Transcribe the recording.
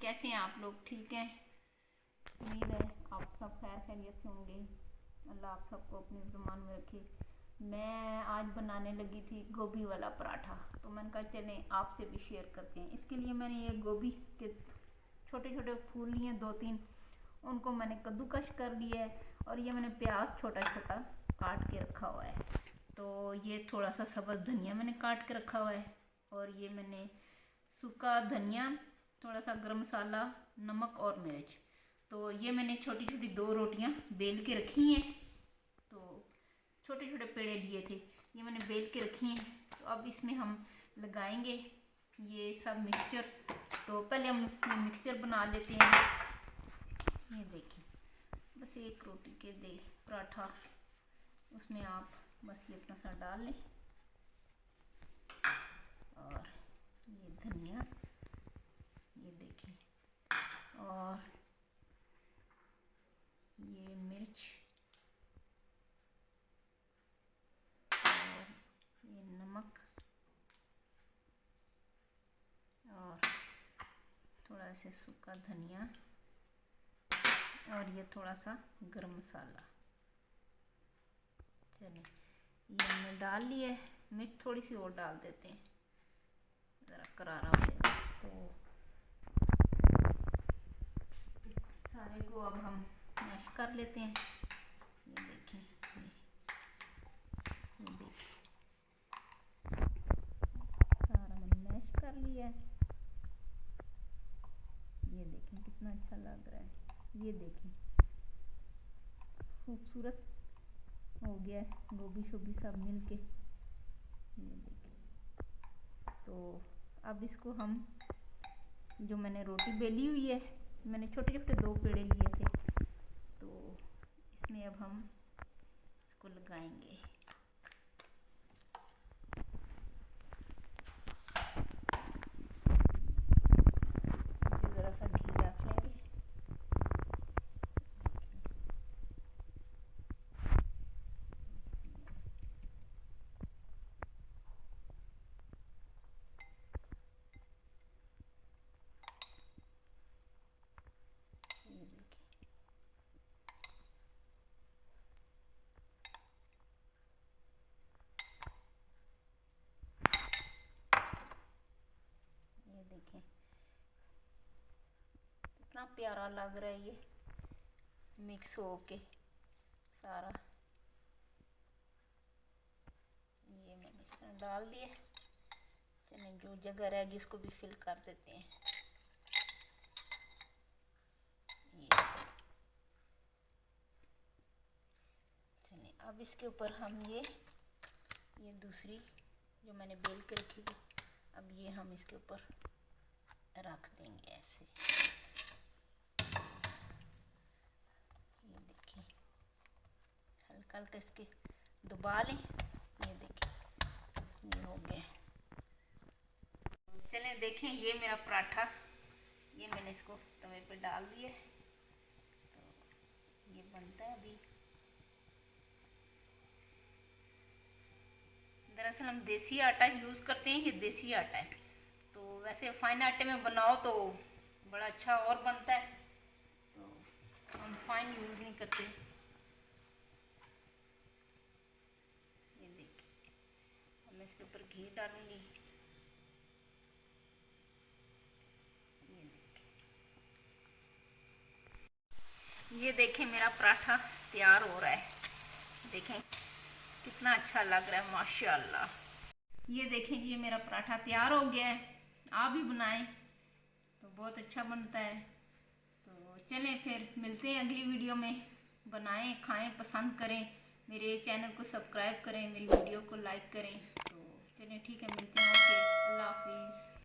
कैसे हैं आप लोग? ठीक हैं? उम्मीद है आप सब खैर खैरियत से होंगे। अल्लाह आप सबको अपनी ज़ुबान में रखे। मैं आज बनाने लगी थी गोभी वाला पराठा, तो मैंने कहा चलें आपसे भी शेयर करते हैं। इसके लिए मैंने ये गोभी के छोटे छोटे फूल लिए 2-3, उनको मैंने कद्दूकश कर लिया है। और ये मैंने प्याज छोटा छोटा काट के रखा हुआ है। तो ये थोड़ा सा सब्ज़ धनिया मैंने काट के रखा हुआ है। और ये मैंने सूखा धनिया, थोड़ा सा गरम मसाला, नमक और मिर्च। तो ये मैंने छोटी छोटी 2 रोटियां बेल के रखी हैं। तो छोटे छोटे पेड़े लिए थे, ये मैंने बेल के रखी हैं। तो अब इसमें हम लगाएंगे ये सब मिक्सचर। तो पहले हम ये मिक्सचर बना लेते हैं। ये देखिए, बस एक रोटी के दे पराठा, उसमें आप बस ये इतना सा डाल लें। और ये धनिया, ये देखिए, और ये मिर्च, और ये नमक, और थोड़ा सा सूखा धनिया, और ये थोड़ा सा गरम मसाला। चलिए, ये हमने डाल लिया है। मिर्च थोड़ी सी और डाल देते हैं, ज़रा करारा हो जाए। तो इस सारे को अब हम मैश कर लेते हैं। ये देखें, ये देखिए, सारा मैंने मैश कर लिया है। ये देखें कितना अच्छा लग रहा है। ये देखें, खूबसूरत हो गया है गोभी शोभी सब मिल के। ये देखें, तो अब इसको हम, जो मैंने रोटी बेली हुई है, मैंने छोटे छोटे 2 पेड़े लिए थे, तो इसमें अब हम इसको लगाएंगे। ज़रा सा घी रख लेंगे। ये देखिए, ये देखें कितना प्यारा लग रहा है। ये मिक्स हो के सारा, ये मैंने इसमें डाल दिया। चलिए, जो जगह रहेगी इसको भी फिल कर देते हैं। ये चलिए, अब इसके ऊपर हम ये दूसरी जो मैंने बेल के रखी थी, अब ये हम इसके ऊपर रख देंगे ऐसे। ये देखिए, हल्का हल्का इसके दबा लें। ये देखिए, ये हो गया। चलें देखें, ये मेरा पराठा, ये मैंने इसको तवे पे डाल दिया। तो ये बनता है अभी। दरअसल हम देसी आटा यूज़ करते हैं, ये देसी आटा है। तो वैसे फाइन आटे में बनाओ तो बड़ा अच्छा और बनता है, तो हम फाइन यूज़ नहीं करते। ये देखिए, अब मैं इसके ऊपर घी डालूंगी। ये देखें, मेरा पराठा तैयार हो रहा है। देखें कितना अच्छा लग रहा है, माशाल्लाह। ये देखें, ये मेरा पराठा तैयार हो गया है। आप भी बनाएं तो बहुत अच्छा बनता है। तो चलें फिर मिलते हैं अगली वीडियो में। बनाएं, खाएं, पसंद करें, मेरे चैनल को सब्सक्राइब करें, मेरी वीडियो को लाइक करें। तो चलें ठीक है, मिलते हैं। ओके, अल्लाह हाफिज़।